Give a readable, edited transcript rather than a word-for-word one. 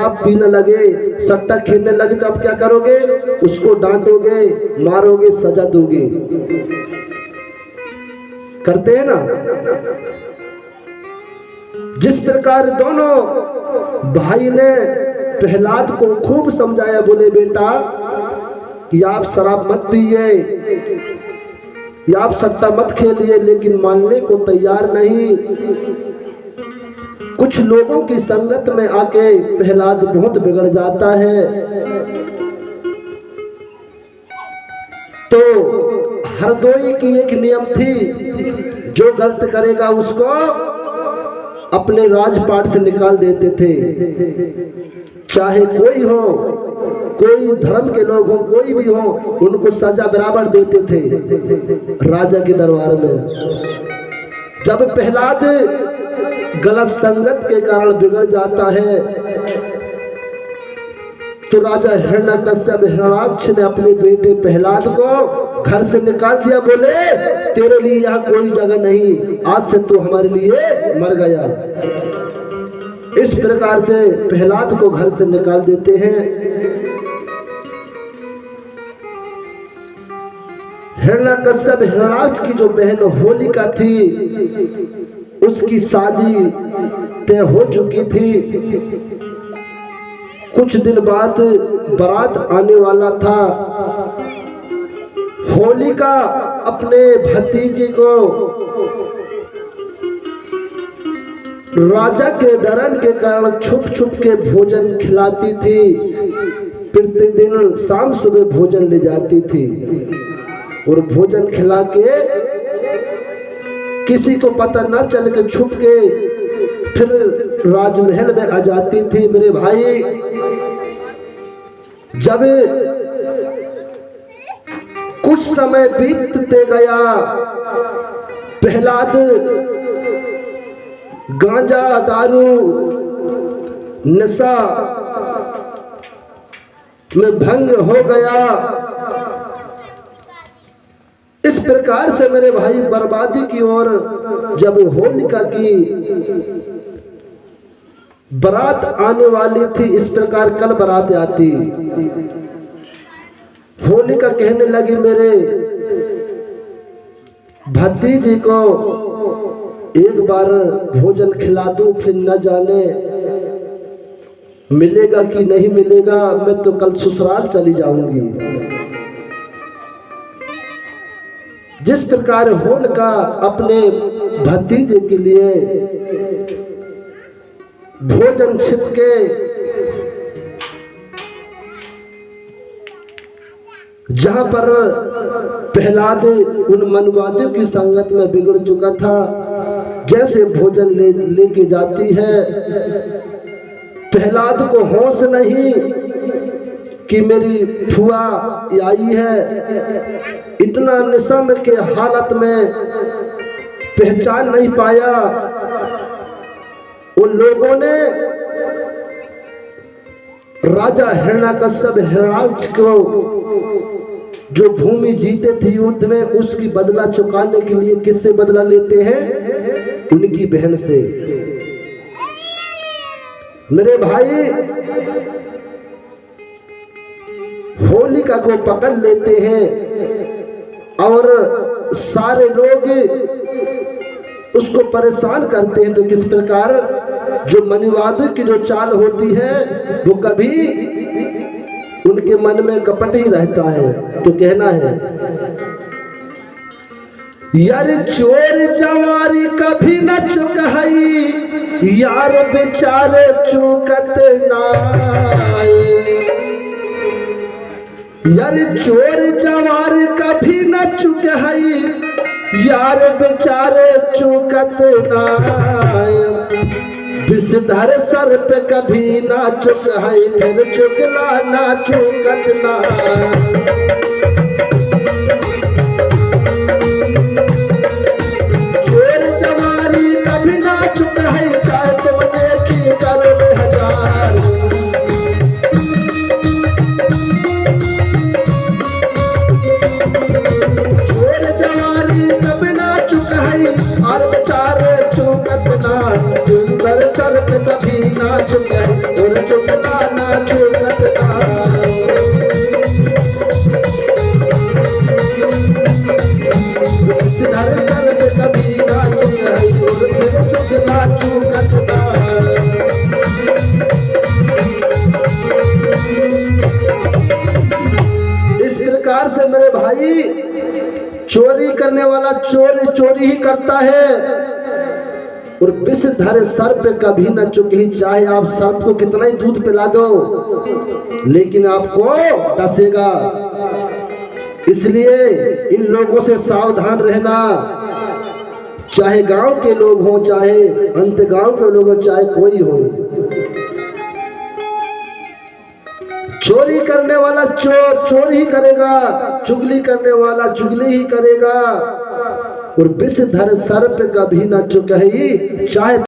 शराब पीने लगे, सट्टा खेलने लगे, तो अब क्या करोगे? उसको डांटोगे, मारोगे, सजा दोगे। करते हैं ना? जिस प्रकार दोनों भाई ने प्रहलाद को खूब समझाया, बोले बेटा कि आप शराब मत पिए, या आप सट्टा मत खेलिए, लेकिन मानने को तैयार नहीं। कुछ लोगों की संगत में आके प्रहलाद बहुत बिगड़ जाता है। तो हरदोई की एक नियम थी, जो गलत करेगा उसको अपने राजपाट से निकाल देते थे। चाहे कोई हो, कोई धर्म के लोग हो, कोई भी हो, उनको सजा बराबर देते थे राजा के दरबार में। जब प्रहलाद गलत संगत के कारण बिगड़ जाता है, तो राजा हिरण्यकश्यप हिरण्याक्ष ने अपने बेटे प्रहलाद को घर से निकाल दिया। बोले तेरे लिए यहाँ कोई जगह नहीं, आज से तू हमारे लिए मर गया। इस प्रकार से प्रहलाद को घर से निकाल देते हैं। हिरण्यकश्यप हिरण्याक्ष की जो बहन होलिका थी, उसकी शादी तय हो चुकी थी। कुछ दिन बाद बारात आने वाला था। होलिका अपने भतीजे को राजा के डरन के कारण छुप छुप के भोजन खिलाती थी। प्रतिदिन शाम सुबह भोजन ले जाती थी और भोजन खिला के किसी को पता न चल के छुप के फिर राजमहल में आ जाती थी। मेरे भाई, जब कुछ समय बीतते गया, प्रहलाद गांजा, दारू, नशा में भंग हो गया। इस प्रकार से मेरे भाई बर्बादी की ओर जब होलिका की बारात आने वाली थी, इस प्रकार कल बारात आती, होलिका कहने लगी मेरे भतीजी को एक बार भोजन खिला दूं, फिर न जाने मिलेगा कि नहीं मिलेगा, मैं तो कल ससुराल चली जाऊंगी। जिस प्रकार होलिका अपने भतीजे के लिए भोजन छिपके जहां पर प्रहलाद उन मनवादियों की संगत में बिगड़ चुका था, जैसे भोजन लेके जाती है, प्रहलाद को होश नहीं कि मेरी फुआ आई है। इतना निशम के हालत में पहचान नहीं पाया। उन लोगों ने राजा हिरण्यकश्यप हिरण्याक्ष को जो भूमि जीते थे युद्ध में, उसकी बदला चुकाने के लिए किससे बदला लेते हैं? उनकी बहन से। मेरे भाई, होलिका को पकड़ लेते हैं और सारे लोग उसको परेशान करते हैं। तो किस प्रकार जो मनुवाद की जो चाल होती है, वो कभी उनके मन में कपट ही रहता है। तो कहना है, यार चोर जवारी कभी न चुक हई, यार बेचारे चुकत ना। यार चोर जवार कभी न चुक हई, यार बेचारे चुकत ना। विषधर सर पे कभी ना चुक हई, फिर चुकला ना चुकत ना। चोर जवारी कभी ना चुक हई, चाहे तुम देखी करो 1000। और बेचारे चुकत ना, सुंदर सर पे कभी ना चुके और चुकना ना चुकत धर सर पे कभी ना चुकई चुकना चुकत इस प्रकार से मेरे भाई चोरी करने वाला चोरी चोरी ही करता है और विष धरे सर पे कभी न चुके। चाहे आप सर्प को कितना ही दूध पिला दो लेकिन आपको डसेगा। इसलिए इन लोगों से सावधान रहना, चाहे गांव के लोग हों चाहे अंत गांव के लोग हों चाहे कोई हो। चोरी करने वाला चोर चोरी ही करेगा, चुगली करने वाला चुगली ही करेगा और विष धर सर पे कभी न चुकही। चाहे